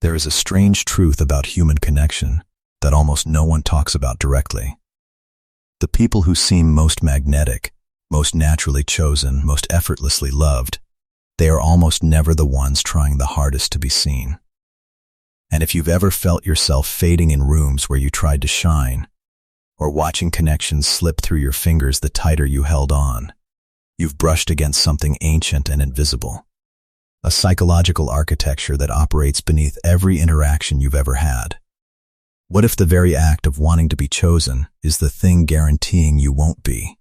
There is a strange truth about human connection that almost no one talks about directly. The people who seem most magnetic, most naturally chosen, most effortlessly loved, they are almost never the ones trying the hardest to be seen. And if you've ever felt yourself fading in rooms where you tried to shine, or watching connections slip through your fingers the tighter you held on, you've brushed against something ancient and invisible. A psychological architecture that operates beneath every interaction you've ever had. What if the very act of wanting to be chosen is the thing guaranteeing you won't be?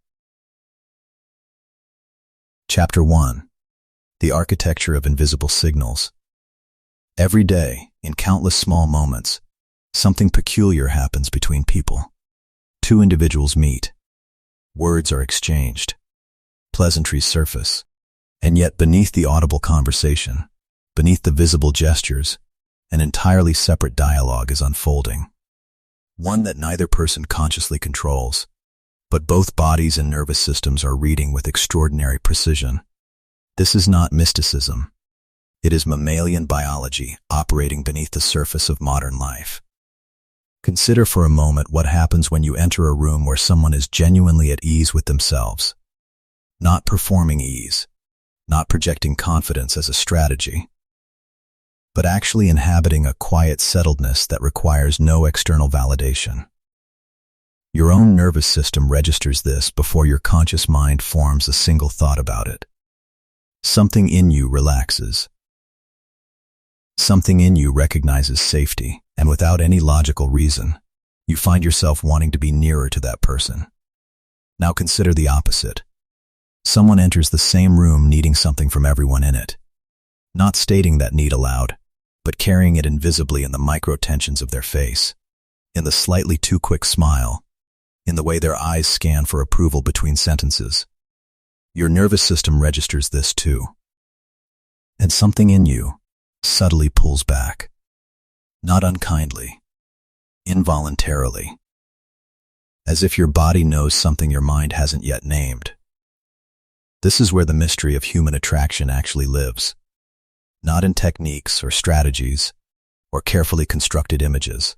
Chapter 1. The Architecture of Invisible Signals. Every day, in countless small moments, something peculiar happens between people. Two individuals meet. Words are exchanged. Pleasantries surface. And yet beneath the audible conversation, beneath the visible gestures, an entirely separate dialogue is unfolding. One that neither person consciously controls, but both bodies and nervous systems are reading with extraordinary precision. This is not mysticism. It is mammalian biology operating beneath the surface of modern life. Consider for a moment what happens when you enter a room where someone is genuinely at ease with themselves. Not performing ease, not projecting confidence as a strategy, but actually inhabiting a quiet settledness that requires no external validation. Your own nervous system registers this before your conscious mind forms a single thought about it. Something in you relaxes. Something in you recognizes safety, and without any logical reason, you find yourself wanting to be nearer to that person. Now consider the opposite. Someone enters the same room needing something from everyone in it, not stating that need aloud, but carrying it invisibly in the micro-tensions of their face, in the slightly too quick smile, in the way their eyes scan for approval between sentences. Your nervous system registers this too. And something in you subtly pulls back, not unkindly, involuntarily, as if your body knows something your mind hasn't yet named. This is where the mystery of human attraction actually lives, not in techniques or strategies or carefully constructed images,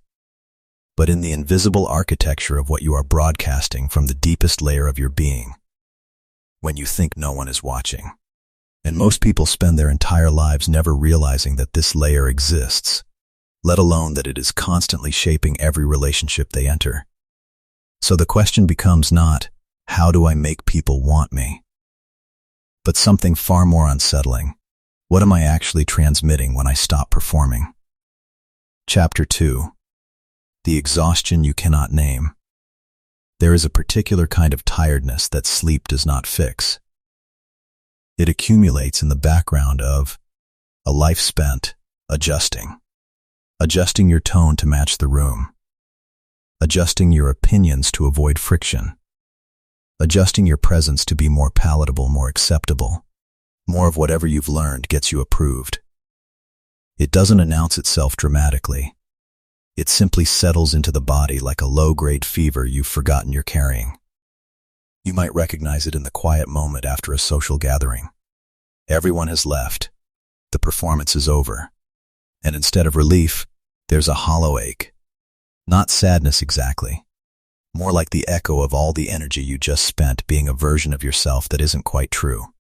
but in the invisible architecture of what you are broadcasting from the deepest layer of your being, when you think no one is watching. And most people spend their entire lives never realizing that this layer exists, let alone that it is constantly shaping every relationship they enter. So the question becomes not, how do I make people want me? But something far more unsettling. What am I actually transmitting when I stop performing? Chapter 2. The Exhaustion You Cannot Name. There is a particular kind of tiredness that sleep does not fix. It accumulates in the background of a life spent adjusting. Adjusting your tone to match the room. Adjusting your opinions to avoid friction. Adjusting your presence to be more palatable, more acceptable. More of whatever you've learned gets you approved. It doesn't announce itself dramatically. It simply settles into the body like a low-grade fever you've forgotten you're carrying. You might recognize it in the quiet moment after a social gathering. Everyone has left. The performance is over. And instead of relief, there's a hollow ache. Not sadness exactly. More like the echo of all the energy you just spent being a version of yourself that isn't quite true.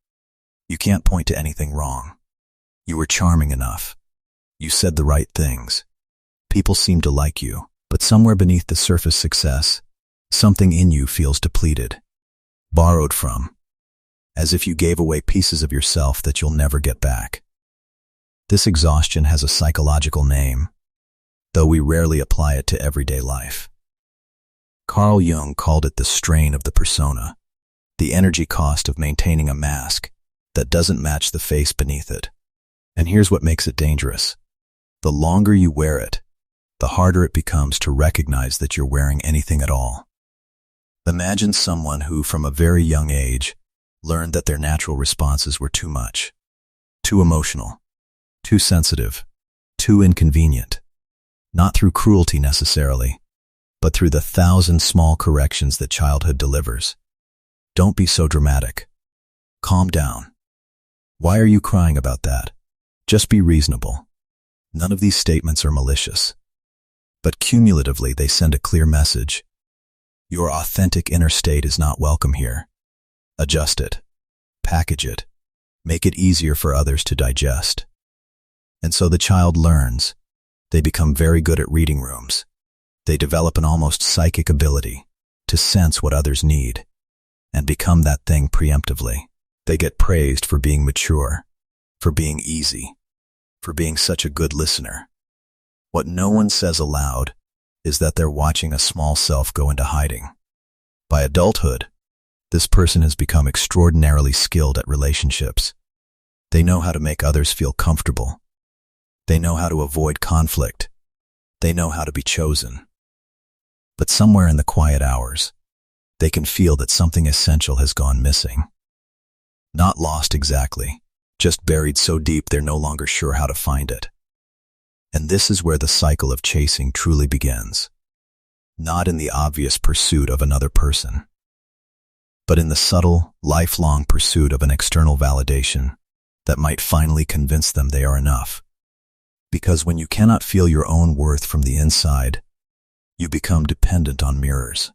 You can't point to anything wrong. You were charming enough. You said the right things. People seem to like you, but somewhere beneath the surface success, something in you feels depleted, borrowed from, as if you gave away pieces of yourself that you'll never get back. This exhaustion has a psychological name, though we rarely apply it to everyday life. Carl Jung called it the strain of the persona, the energy cost of maintaining a mask that doesn't match the face beneath it. And here's what makes it dangerous. The longer you wear it, the harder it becomes to recognize that you're wearing anything at all. Imagine someone who, from a very young age, learned that their natural responses were too much, too emotional, too sensitive, too inconvenient, not through cruelty necessarily, but through the 1,000 small corrections that childhood delivers. Don't be so dramatic. Calm down. Why are you crying about that? Just be reasonable. None of these statements are malicious, but cumulatively they send a clear message. Your authentic inner state is not welcome here. Adjust it. Package it. Make it easier for others to digest. And so the child learns. They become very good at reading rooms. They develop an almost psychic ability to sense what others need and become that thing preemptively. They get praised for being mature, for being easy, for being such a good listener. What no one says aloud is that they're watching a small self go into hiding. By adulthood, this person has become extraordinarily skilled at relationships. They know how to make others feel comfortable. They know how to avoid conflict. They know how to be chosen. But somewhere in the quiet hours, they can feel that something essential has gone missing. Not lost exactly, just buried so deep they're no longer sure how to find it. And this is where the cycle of chasing truly begins. Not in the obvious pursuit of another person, but in the subtle, lifelong pursuit of an external validation that might finally convince them they are enough. Because when you cannot feel your own worth from the inside, you become dependent on mirrors.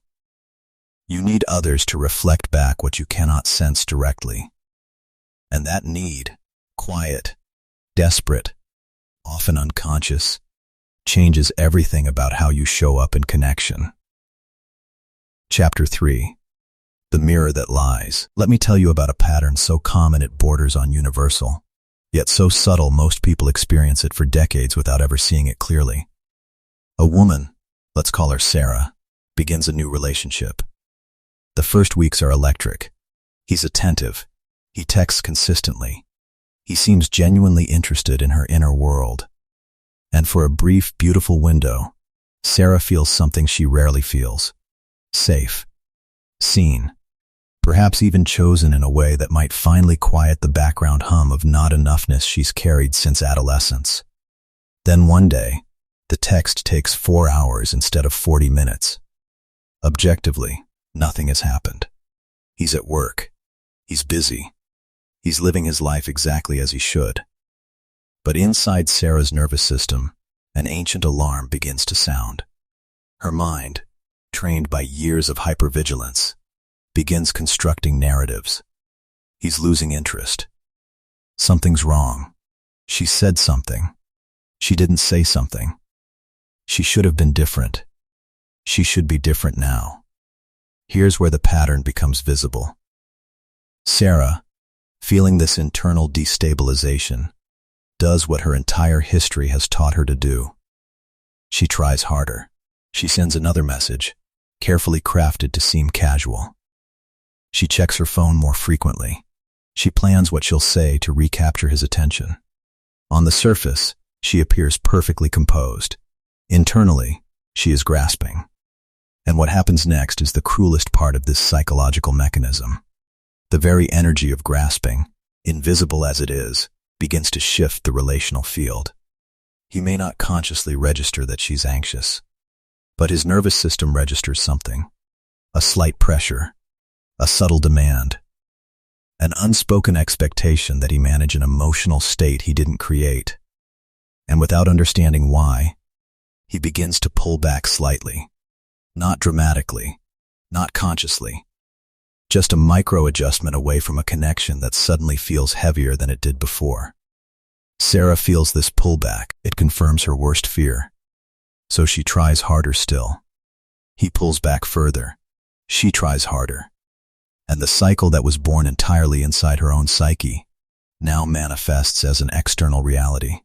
You need others to reflect back what you cannot sense directly. And that need, quiet, desperate, often unconscious, changes everything about how you show up in connection. Chapter 3. The Mirror That Lies. Let me tell you about a pattern so common it borders on universal, yet so subtle most people experience it for decades without ever seeing it clearly. A woman, let's call her Sarah, begins a new relationship. The first weeks are electric. He's attentive. He texts consistently. He seems genuinely interested in her inner world. And for a brief, beautiful window, Sarah feels something she rarely feels. Safe. Seen. Perhaps even chosen in a way that might finally quiet the background hum of not-enoughness she's carried since adolescence. Then one day, the text takes 4 hours instead of 40 minutes. Objectively, nothing has happened. He's at work. He's busy. He's living his life exactly as he should. But inside Sarah's nervous system, an ancient alarm begins to sound. Her mind, trained by years of hypervigilance, begins constructing narratives. He's losing interest. Something's wrong. She said something. She didn't say something. She should have been different. She should be different now. Here's where the pattern becomes visible. Sarah, feeling this internal destabilization, does what her entire history has taught her to do. She tries harder. She sends another message, carefully crafted to seem casual. She checks her phone more frequently. She plans what she'll say to recapture his attention. On the surface, she appears perfectly composed. Internally, she is grasping. And what happens next is the cruelest part of this psychological mechanism. The very energy of grasping, invisible as it is, begins to shift the relational field. He may not consciously register that she's anxious, but his nervous system registers something. A slight pressure, a subtle demand, an unspoken expectation that he manage an emotional state he didn't create. And without understanding why, he begins to pull back slightly. Not dramatically, not consciously. Just a micro-adjustment away from a connection that suddenly feels heavier than it did before. Sarah feels this pullback. It confirms her worst fear. So she tries harder still. He pulls back further. She tries harder. And the cycle that was born entirely inside her own psyche now manifests as an external reality.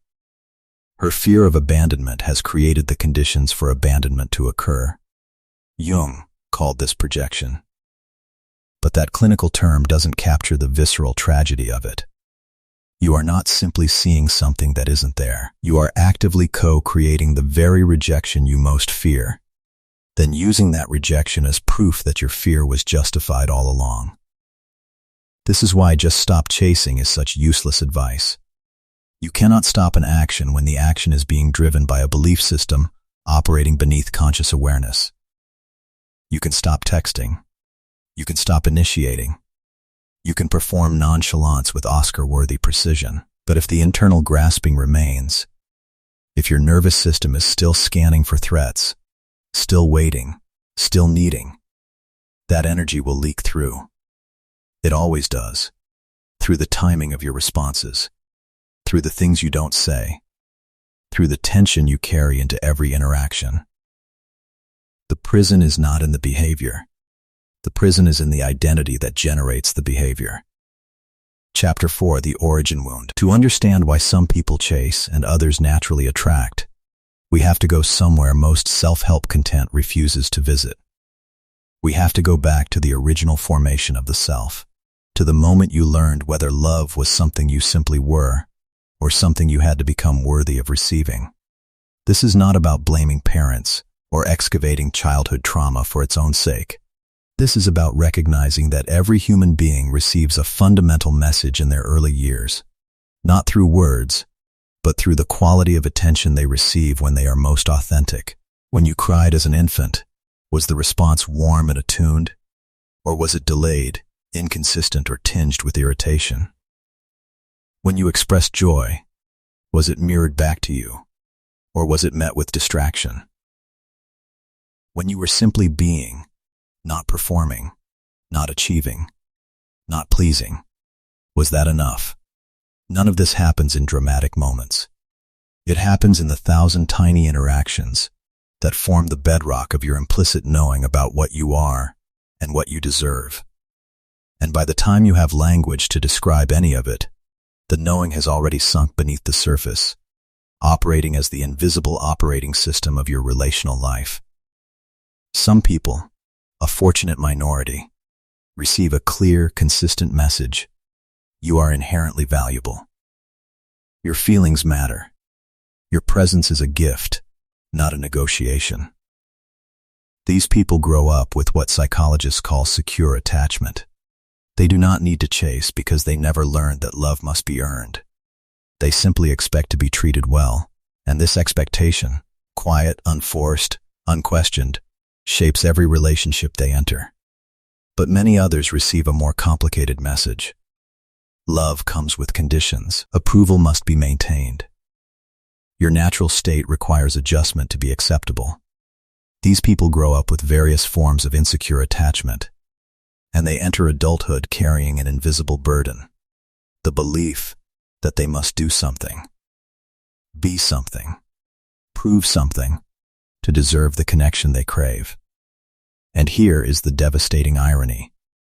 Her fear of abandonment has created the conditions for abandonment to occur. Jung called this projection. But that clinical term doesn't capture the visceral tragedy of it. You are not simply seeing something that isn't there. You are actively co-creating the very rejection you most fear, then using that rejection as proof that your fear was justified all along. This is why just stop chasing is such useless advice. You cannot stop an action when the action is being driven by a belief system operating beneath conscious awareness. You can stop texting. You can stop initiating. You can perform nonchalance with Oscar-worthy precision. But if the internal grasping remains, If your nervous system is still scanning for threats, still waiting, still needing, that energy will leak through. It always does. Through the timing of your responses, through the things you don't say, through the tension you carry into every interaction. The prison is not in the behavior. The prison is in the identity that generates the behavior. Chapter 4, The Origin Wound. To understand why some people chase and others naturally attract, we have to go somewhere most self-help content refuses to visit. We have to go back to the original formation of the self, to the moment you learned whether love was something you simply were, or something you had to become worthy of receiving. This is not about blaming parents or excavating childhood trauma for its own sake. This is about recognizing that every human being receives a fundamental message in their early years, not through words, but through the quality of attention they receive when they are most authentic. When you cried as an infant, was the response warm and attuned, or was it delayed, inconsistent, or tinged with irritation? When you expressed joy, was it mirrored back to you, or was it met with distraction? When you were simply being, not performing, not achieving, not pleasing, was that enough? None of this happens in dramatic moments. It happens in the 1,000 tiny interactions that form the bedrock of your implicit knowing about what you are and what you deserve. And by the time you have language to describe any of it, the knowing has already sunk beneath the surface, operating as the invisible operating system of your relational life. Some people, a fortunate minority, receive a clear, consistent message. You are inherently valuable. Your feelings matter. Your presence is a gift, not a negotiation. These people grow up with what psychologists call secure attachment. They do not need to chase because they never learned that love must be earned. They simply expect to be treated well, and this expectation, quiet, unforced, unquestioned, shapes every relationship they enter. But many others receive a more complicated message. Love comes with conditions. Approval must be maintained. Your natural state requires adjustment to be acceptable. These people grow up with various forms of insecure attachment, and they enter adulthood carrying an invisible burden, the belief that they must do something, be something, prove something, to deserve the connection they crave. And here is the devastating irony.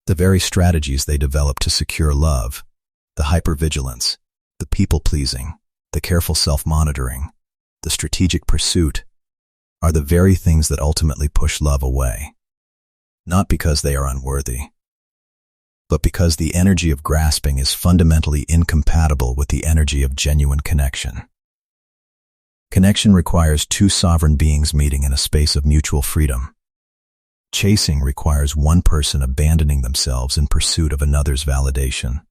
The very strategies they develop to secure love, the hypervigilance, the people-pleasing, the careful self-monitoring, the strategic pursuit, are the very things that ultimately push love away. Not because they are unworthy, but because the energy of grasping is fundamentally incompatible with the energy of genuine connection. Connection requires two sovereign beings meeting in a space of mutual freedom. Chasing requires one person abandoning themselves in pursuit of another's validation.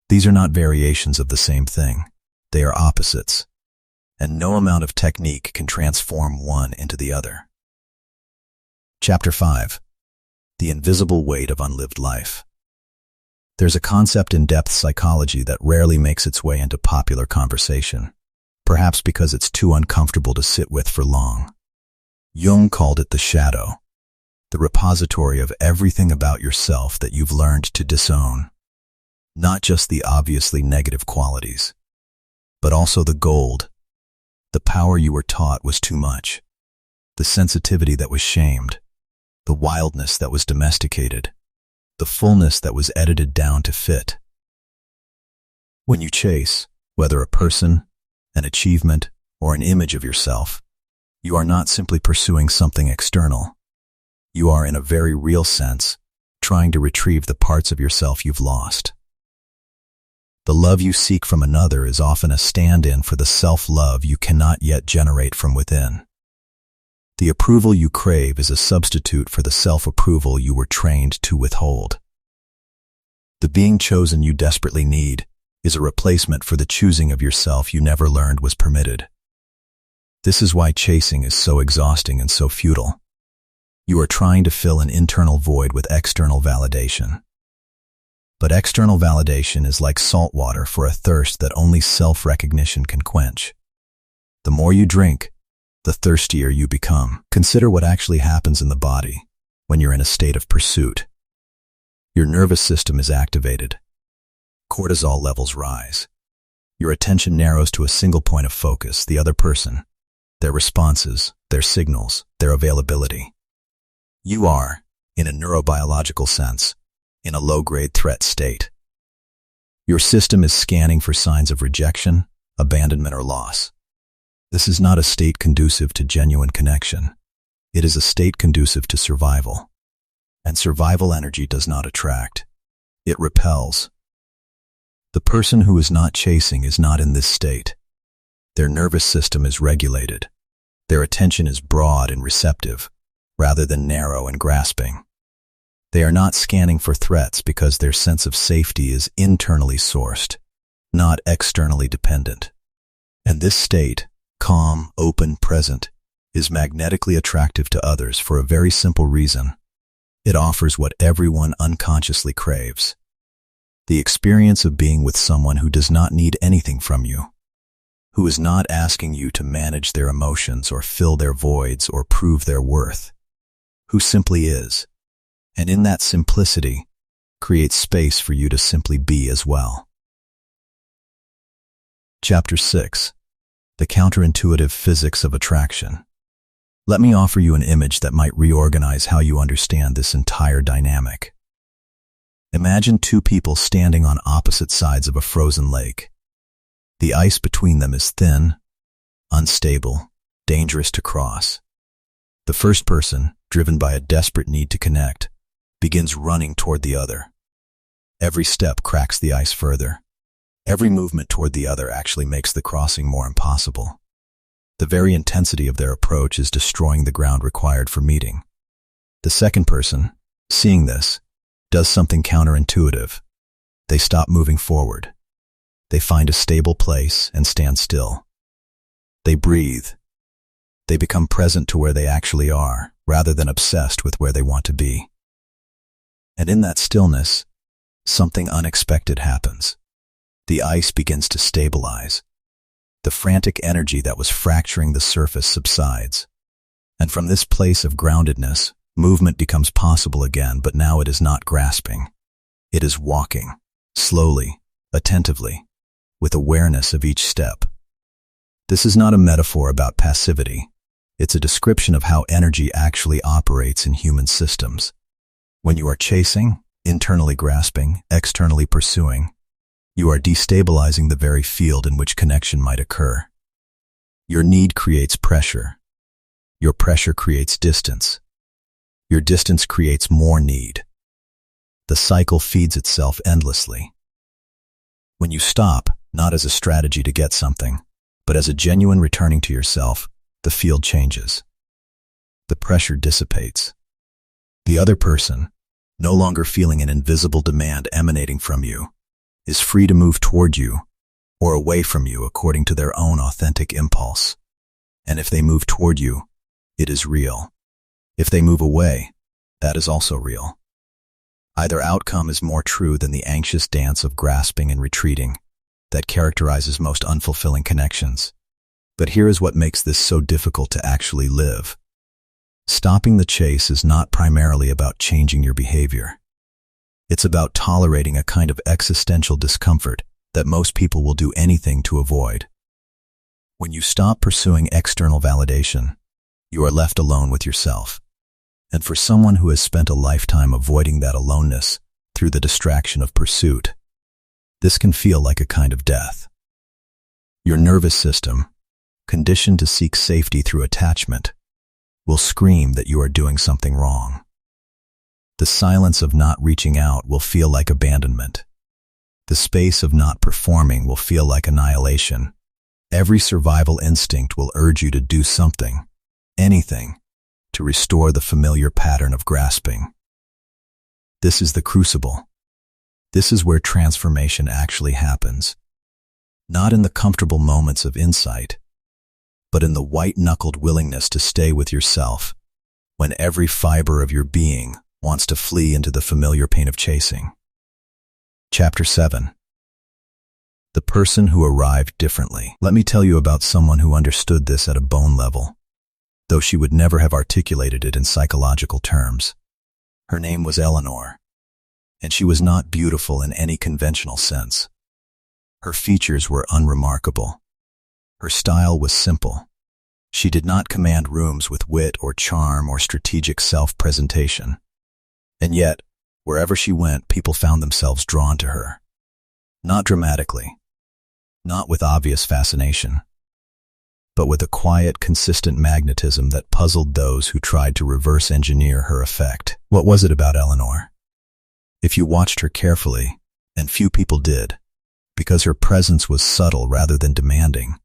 These are not variations of the same thing. They are opposites, and no amount of technique can transform one into the other. Chapter 5. The Invisible Weight of Unlived Life. There's a concept in depth psychology that rarely makes its way into popular conversation, perhaps because it's too uncomfortable to sit with for long. Jung called it the shadow, the repository of everything about yourself that you've learned to disown. Not just the obviously negative qualities, but also the gold, the power you were taught was too much, the sensitivity that was shamed, the wildness that was domesticated, the fullness that was edited down to fit. When you chase, whether a person, an achievement, or an image of yourself, you are not simply pursuing something external. You are, in a very real sense, trying to retrieve the parts of yourself you've lost. The love you seek from another is often a stand-in for the self-love you cannot yet generate from within. The approval you crave is a substitute for the self-approval you were trained to withhold. The being chosen you desperately need is a replacement for the choosing of yourself you never learned was permitted. This is why chasing is so exhausting and so futile. You are trying to fill an internal void with external validation. But external validation is like salt water for a thirst that only self-recognition can quench. The more you drink, the thirstier you become. Consider what actually happens in the body when you're in a state of pursuit. Your nervous system is activated. Cortisol levels rise. Your attention narrows to a single point of focus, the other person, their responses, their signals, their availability. You are, in a neurobiological sense, in a low-grade threat state. Your system is scanning for signs of rejection, abandonment, or loss. This is not a state conducive to genuine connection. It is a state conducive to survival. And survival energy does not attract. It repels. The person who is not chasing is not in this state. Their nervous system is regulated. Their attention is broad and receptive, rather than narrow and grasping. They are not scanning for threats because their sense of safety is internally sourced, not externally dependent. And this state, calm, open, present, is magnetically attractive to others for a very simple reason. It offers what everyone unconsciously craves. The experience of being with someone who does not need anything from you, who is not asking you to manage their emotions or fill their voids or prove their worth, who simply is, and in that simplicity, creates space for you to simply be as well. Chapter 6. The Counterintuitive Physics of Attraction. Let me offer you an image that might reorganize how you understand this entire dynamic. Imagine two people standing on opposite sides of a frozen lake. The ice between them is thin, unstable, dangerous to cross. The first person, driven by a desperate need to connect, begins running toward the other. Every step cracks the ice further. Every movement toward the other actually makes the crossing more impossible. The very intensity of their approach is destroying the ground required for meeting. The second person, seeing this, does something counterintuitive. They stop moving forward. They find a stable place and stand still. They breathe. They become present to where they actually are, rather than obsessed with where they want to be. And in that stillness, something unexpected happens. The ice begins to stabilize. The frantic energy that was fracturing the surface subsides. And from this place of groundedness, movement becomes possible again, but now it is not grasping. It is walking, slowly, attentively, with awareness of each step. This is not a metaphor about passivity. It's a description of how energy actually operates in human systems. When you are chasing, internally grasping, externally pursuing, you are destabilizing the very field in which connection might occur. Your need creates pressure. Your pressure creates distance. Your distance creates more need. The cycle feeds itself endlessly. When you stop, not as a strategy to get something, but as a genuine returning to yourself, the field changes. The pressure dissipates. The other person, no longer feeling an invisible demand emanating from you, is free to move toward you or away from you according to their own authentic impulse. And if they move toward you, it is real. If they move away, that is also real. Either outcome is more true than the anxious dance of grasping and retreating that characterizes most unfulfilling connections. But here is what makes this so difficult to actually live. Stopping the chase is not primarily about changing your behavior. It's about tolerating a kind of existential discomfort that most people will do anything to avoid. When you stop pursuing external validation, you are left alone with yourself. And for someone who has spent a lifetime avoiding that aloneness through the distraction of pursuit, this can feel like a kind of death. Your nervous system, conditioned to seek safety through attachment, will scream that you are doing something wrong. The silence of not reaching out will feel like abandonment. The space of not performing will feel like annihilation. Every survival instinct will urge you to do something, anything, to restore the familiar pattern of grasping. This is the crucible. This is where transformation actually happens. Not in the comfortable moments of insight, but in the white-knuckled willingness to stay with yourself when every fiber of your being wants to flee into the familiar pain of chasing. Chapter 7. the person who arrived differently. Let me tell you about someone who understood this at a bone level, though she would never have articulated it in psychological terms. Her name was Eleanor, and she was not beautiful in any conventional sense. Her features were unremarkable. Her style was simple. She did not command rooms with wit or charm or strategic self-presentation. And yet, wherever she went, people found themselves drawn to her. Not dramatically, not with obvious fascination, but with a quiet, consistent magnetism that puzzled those who tried to reverse engineer her effect. What was it about Eleanor? If you watched her carefully, and few people did, because her presence was subtle rather than demanding,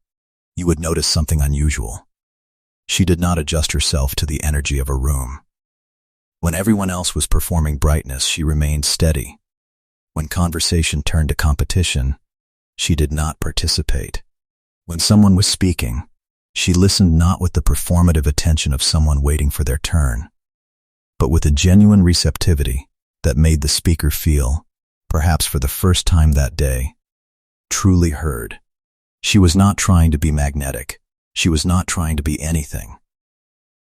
you would notice something unusual. She did not adjust herself to the energy of a room. When everyone else was performing brightness, she remained steady. When conversation turned to competition, she did not participate. When someone was speaking, she listened not with the performative attention of someone waiting for their turn, but with a genuine receptivity that made the speaker feel, perhaps for the first time that day, truly heard. She was not trying to be magnetic. She was not trying to be anything.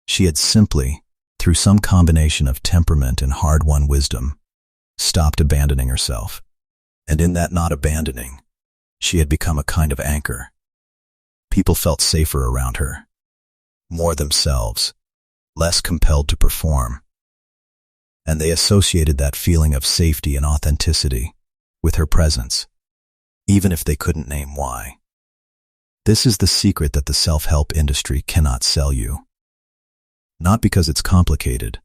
She had simply, through some combination of temperament and hard-won wisdom, stopped abandoning herself. And in that not abandoning, she had become a kind of anchor. People felt safer around her, more themselves, less compelled to perform. And they associated that feeling of safety and authenticity with her presence, even if they couldn't name why. This is the secret that the self-help industry cannot sell you. Not because it's complicated,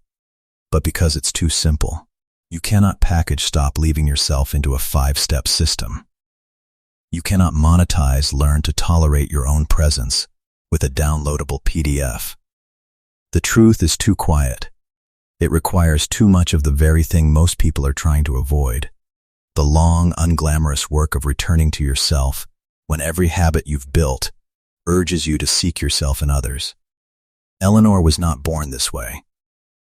but because it's too simple. You cannot package stop leaving yourself into a 5-step system. You cannot monetize learn to tolerate your own presence with a downloadable PDF. The truth is too quiet. It requires too much of the very thing most people are trying to avoid. The long, unglamorous work of returning to yourself when every habit you've built urges you to seek yourself in others. Eleanor was not born this way.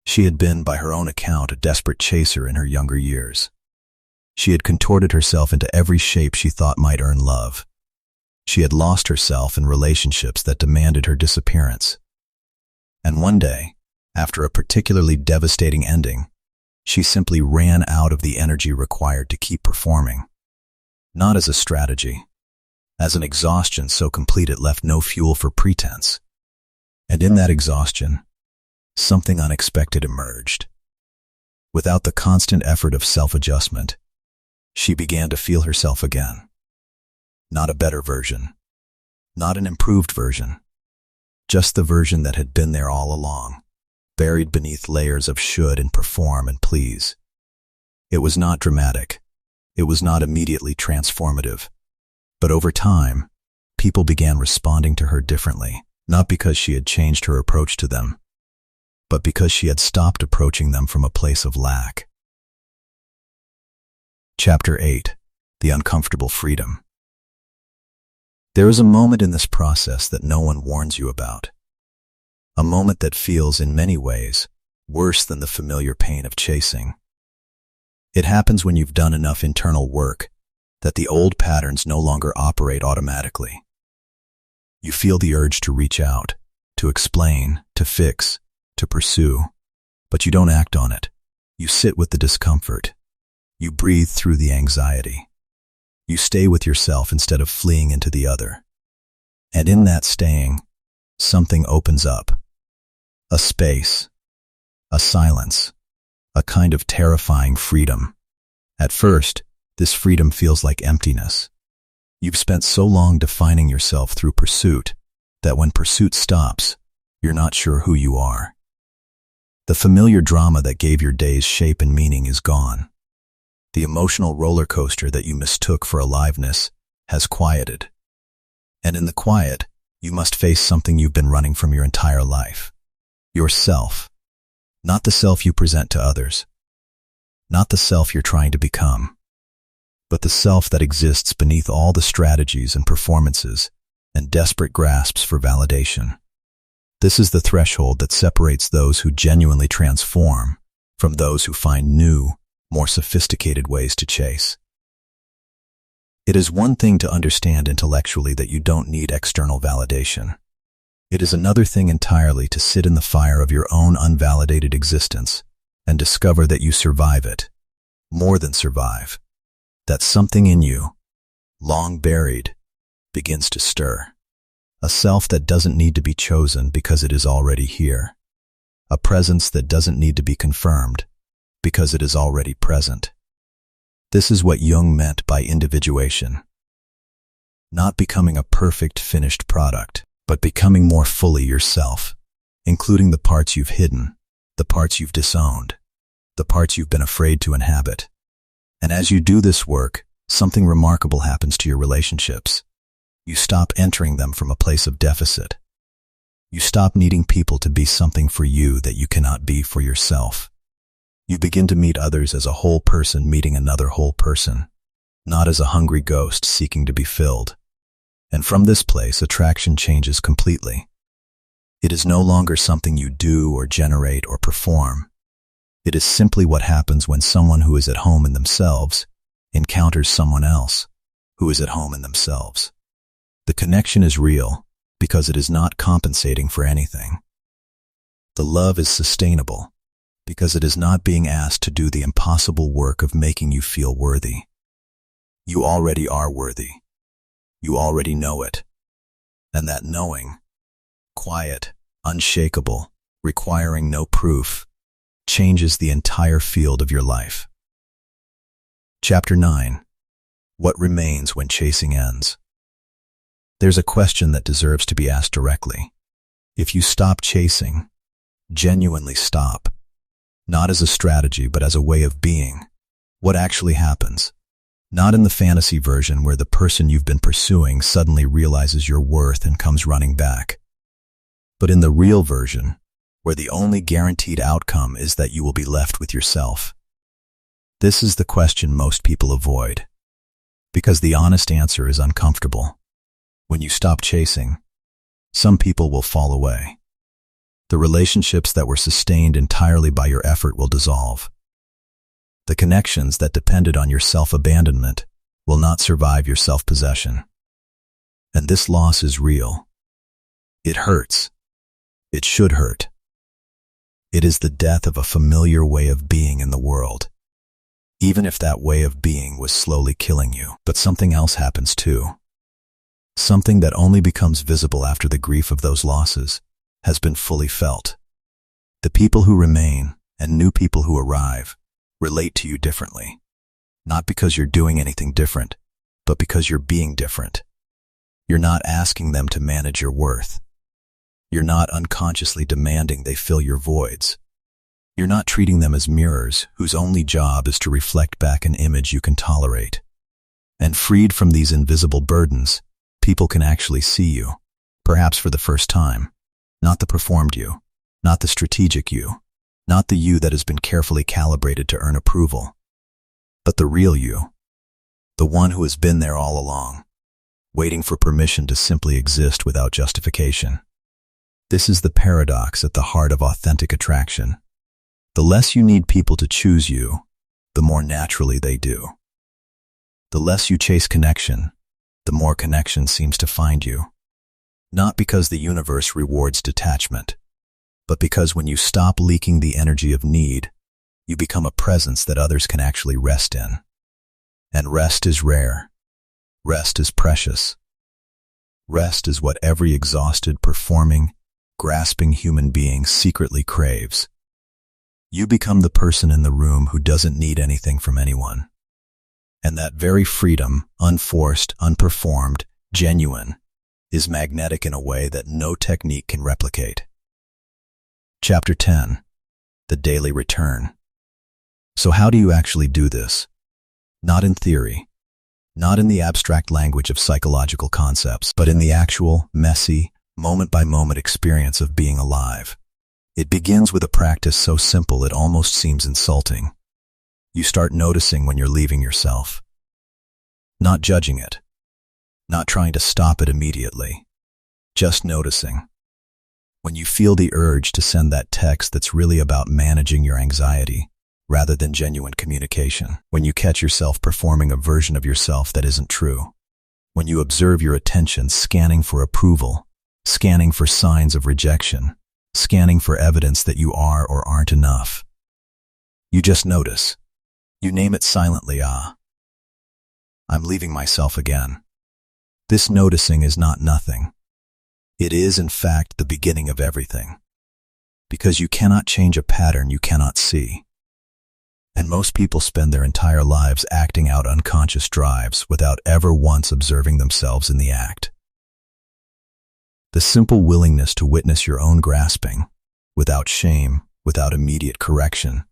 She had been, by her own account, a desperate chaser in her younger years. She had contorted herself into every shape she thought might earn love. She had lost herself in relationships that demanded her disappearance. And one day, after a particularly devastating ending, she simply ran out of the energy required to keep performing. Not as a strategy, as an exhaustion so complete it left no fuel for pretense. And in that exhaustion, something unexpected emerged. Without the constant effort of self-adjustment, she began to feel herself again. Not a better version, not an improved version, just the version that had been there all along, buried beneath layers of should and perform and please. It was not dramatic. It was not immediately transformative. But over time, people began responding to her differently, not because she had changed her approach to them, but because she had stopped approaching them from a place of lack. Chapter 8. The Uncomfortable Freedom. There is a moment in this process that no one warns you about. A moment that feels, in many ways, worse than the familiar pain of chasing. It happens when you've done enough internal work that the old patterns no longer operate automatically. You feel the urge to reach out, to explain, to fix, to pursue, but you don't act on it. You sit with the discomfort. You breathe through the anxiety. You stay with yourself instead of fleeing into the other. And in that staying, something opens up. A space, a silence, a kind of terrifying freedom. At first, this freedom feels like emptiness. You've spent so long defining yourself through pursuit that when pursuit stops, you're not sure who you are. The familiar drama that gave your days shape and meaning is gone. The emotional roller coaster that you mistook for aliveness has quieted. And in the quiet, you must face something you've been running from your entire life. Yourself. Not the self you present to others. Not the self you're trying to become. But the self that exists beneath all the strategies and performances and desperate grasps for validation. This is the threshold that separates those who genuinely transform from those who find new, more sophisticated ways to chase. It is one thing to understand intellectually that you don't need external validation. It is another thing entirely to sit in the fire of your own unvalidated existence and discover that you survive it, more than survive, that something in you, long buried, begins to stir. A self that doesn't need to be chosen because it is already here. A presence that doesn't need to be confirmed because it is already present. This is what Jung meant by individuation. Not becoming a perfect finished product, but becoming more fully yourself, including the parts you've hidden, the parts you've disowned, the parts you've been afraid to inhabit. And as you do this work, something remarkable happens to your relationships. You stop entering them from a place of deficit. You stop needing people to be something for you that you cannot be for yourself. You begin to meet others as a whole person meeting another whole person, not as a hungry ghost seeking to be filled. And from this place, attraction changes completely. It is no longer something you do or generate or perform. It is simply what happens when someone who is at home in themselves encounters someone else who is at home in themselves. The connection is real because it is not compensating for anything. The love is sustainable because it is not being asked to do the impossible work of making you feel worthy. You already are worthy. You already know it. And that knowing, quiet, unshakable, requiring no proof, changes the entire field of your life. Chapter 9. What remains when chasing ends? There's a question that deserves to be asked directly. If you stop chasing, genuinely stop, not as a strategy but as a way of being, what actually happens? Not in the fantasy version where the person you've been pursuing suddenly realizes your worth and comes running back, but in the real version, where the only guaranteed outcome is that you will be left with yourself. This is the question most people avoid, because the honest answer is uncomfortable. When you stop chasing, some people will fall away. The relationships that were sustained entirely by your effort will dissolve. The connections that depended on your self-abandonment will not survive your self-possession. And this loss is real. It hurts. It should hurt. It is the death of a familiar way of being in the world, even if that way of being was slowly killing you. But something else happens too. Something that only becomes visible after the grief of those losses has been fully felt. The people who remain and new people who arrive relate to you differently, not because you're doing anything different, but because you're being different. You're not asking them to manage your worth. You're not unconsciously demanding they fill your voids. You're not treating them as mirrors whose only job is to reflect back an image you can tolerate. And freed from these invisible burdens, people can actually see you, perhaps for the first time. Not the performed you, not the strategic you, not the you that has been carefully calibrated to earn approval, but the real you, the one who has been there all along, waiting for permission to simply exist without justification. This is the paradox at the heart of authentic attraction. The less you need people to choose you, the more naturally they do. The less you chase connection, the more connection seems to find you. Not because the universe rewards detachment, but because when you stop leaking the energy of need, you become a presence that others can actually rest in. And rest is rare. Rest is precious. Rest is what every exhausted, performing, grasping human being secretly craves. You become the person in the room who doesn't need anything from anyone. And that very freedom, unforced, unperformed, genuine, is magnetic in a way that no technique can replicate. Chapter 10. The Daily Return. So how do you actually do this? Not in theory, not in the abstract language of psychological concepts, but in the actual, messy, moment-by-moment experience of being alive. It begins with a practice so simple it almost seems insulting. You start noticing when you're leaving yourself. Not judging it. Not trying to stop it immediately. Just noticing. When you feel the urge to send that text that's really about managing your anxiety, rather than genuine communication. When you catch yourself performing a version of yourself that isn't true. When you observe your attention scanning for approval, scanning for signs of rejection, scanning for evidence that you are or aren't enough. You just notice. You name it silently, I'm leaving myself again. This noticing is not nothing. It is, in fact, the beginning of everything. Because you cannot change a pattern you cannot see. And most people spend their entire lives acting out unconscious drives without ever once observing themselves in the act. The simple willingness to witness your own grasping, without shame, without immediate correction,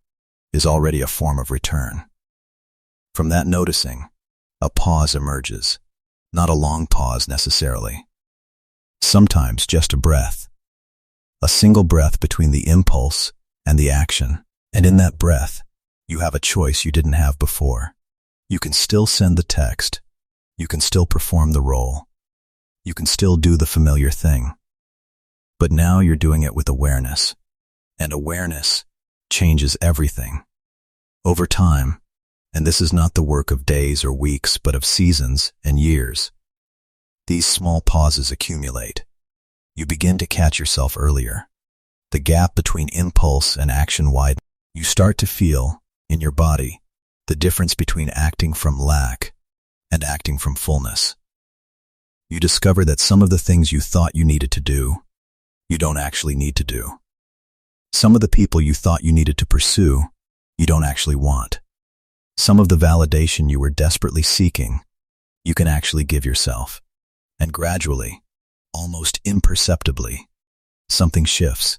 is already a form of return. From that noticing, a pause emerges, not a long pause necessarily. Sometimes just a breath. A single breath between the impulse and the action, and in that breath, you have a choice you didn't have before. You can still send the text. You can still perform the role. You can still do the familiar thing. But now you're doing it with awareness. And awareness changes everything. Over time, and this is not the work of days or weeks, but of seasons and years, these small pauses accumulate. You begin to catch yourself earlier. The gap between impulse and action widens. You start to feel, in your body, the difference between acting from lack and acting from fullness. You discover that some of the things you thought you needed to do, you don't actually need to do. Some of the people you thought you needed to pursue, you don't actually want. Some of the validation you were desperately seeking, you can actually give yourself. And gradually, almost imperceptibly, something shifts.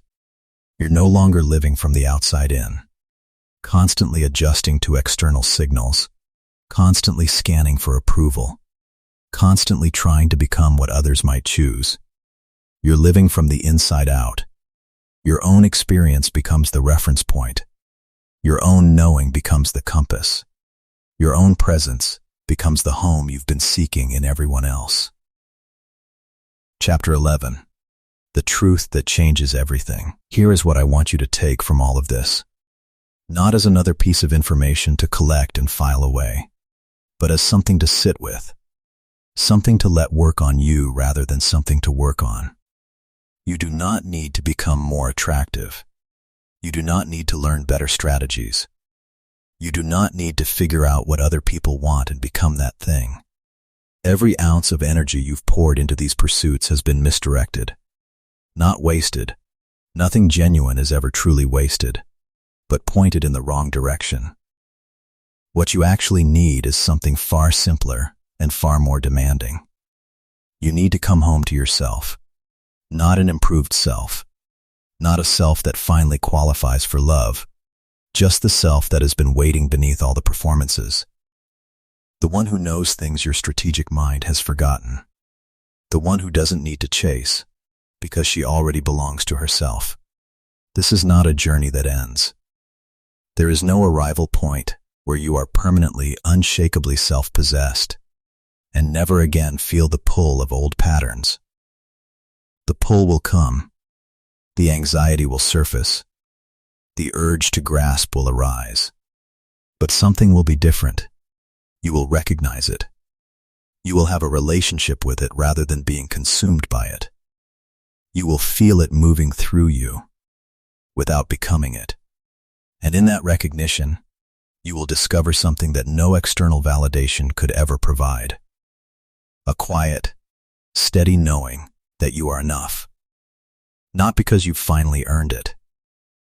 You're no longer living from the outside in, constantly adjusting to external signals, constantly scanning for approval, constantly trying to become what others might choose. You're living from the inside out. Your own experience becomes the reference point. Your own knowing becomes the compass. Your own presence becomes the home you've been seeking in everyone else. Chapter 11. The truth that changes everything. Here is what I want you to take from all of this. Not as another piece of information to collect and file away, but as something to sit with. Something to let work on you rather than something to work on. You do not need to become more attractive. You do not need to learn better strategies. You do not need to figure out what other people want and become that thing. Every ounce of energy you've poured into these pursuits has been misdirected. Not wasted. Nothing genuine is ever truly wasted, but pointed in the wrong direction. What you actually need is something far simpler and far more demanding. You need to come home to yourself. Not an improved self. Not a self that finally qualifies for love. Just the self that has been waiting beneath all the performances. The one who knows things your strategic mind has forgotten. The one who doesn't need to chase, because she already belongs to herself. This is not a journey that ends. There is no arrival point where you are permanently, unshakably self-possessed and never again feel the pull of old patterns. The pull will come. The anxiety will surface. The urge to grasp will arise. But something will be different. You will recognize it. You will have a relationship with it rather than being consumed by it. You will feel it moving through you without becoming it. And in that recognition, you will discover something that no external validation could ever provide. A quiet, steady knowing that you are enough. Not because you've finally earned it.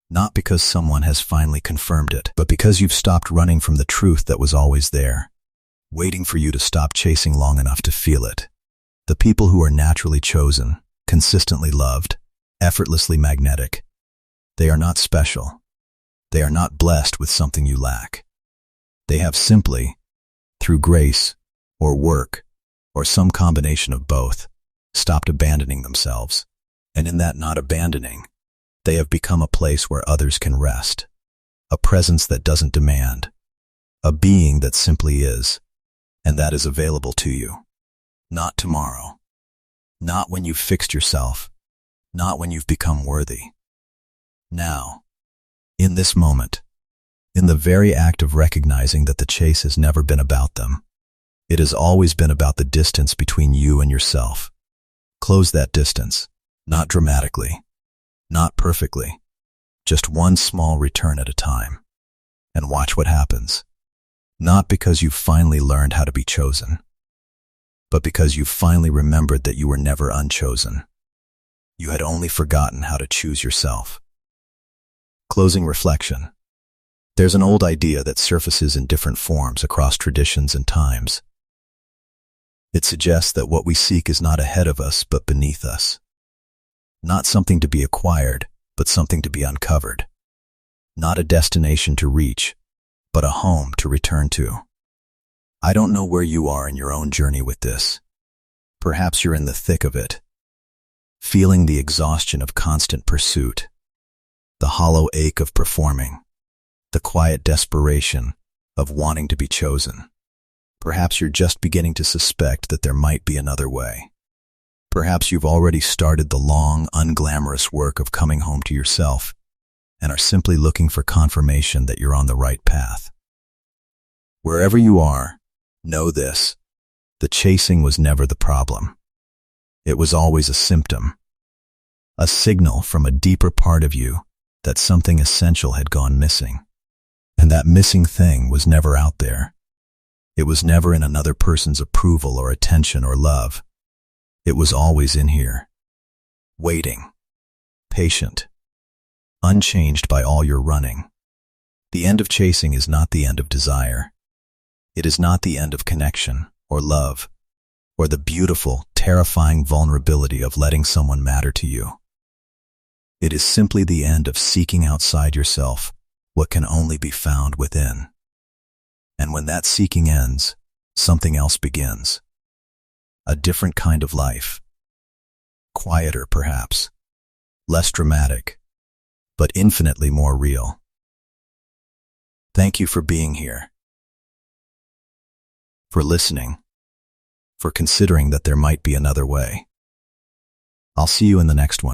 Not because someone has finally confirmed it, but because you've stopped running from the truth that was always there, waiting for you to stop chasing long enough to feel it. The people who are naturally chosen, consistently loved, effortlessly magnetic, they are not special. They are not blessed with something you lack. They have simply, through grace, or work, or some combination of both, stopped abandoning themselves. And in that not abandoning, they have become a place where others can rest, a presence that doesn't demand, a being that simply is, and that is available to you. Not tomorrow. Not when you've fixed yourself. Not when you've become worthy. Now, in this moment, In the very act of recognizing that the chase has never been about them. It has always been about the distance between you and yourself. Close that distance, not dramatically, not perfectly, just one small return at a time. And watch what happens. Not because you've finally learned how to be chosen, but because you've finally remembered that you were never unchosen. You had only forgotten how to choose yourself. Closing reflection. There's an old idea that surfaces in different forms across traditions and times. It suggests that what we seek is not ahead of us, but beneath us. Not something to be acquired, but something to be uncovered. Not a destination to reach, but a home to return to. I don't know where you are in your own journey with this. Perhaps you're in the thick of it, feeling the exhaustion of constant pursuit, the hollow ache of performing, the quiet desperation of wanting to be chosen. Perhaps you're just beginning to suspect that there might be another way. Perhaps you've already started the long, unglamorous work of coming home to yourself and are simply looking for confirmation that you're on the right path. Wherever you are, know this: the chasing was never the problem. It was always a symptom, a signal from a deeper part of you that something essential had gone missing. And that missing thing was never out there. It was never in another person's approval or attention or love. It was always in here, waiting, patient, unchanged by all your running. The end of chasing is not the end of desire. It is not the end of connection or love, or the beautiful, terrifying vulnerability of letting someone matter to you. It is simply the end of seeking outside yourself what can only be found within. And when that seeking ends, something else begins. A different kind of life. Quieter, perhaps. Less dramatic, but infinitely more real. Thank you for being here. For listening. For considering that there might be another way. I'll see you in the next one.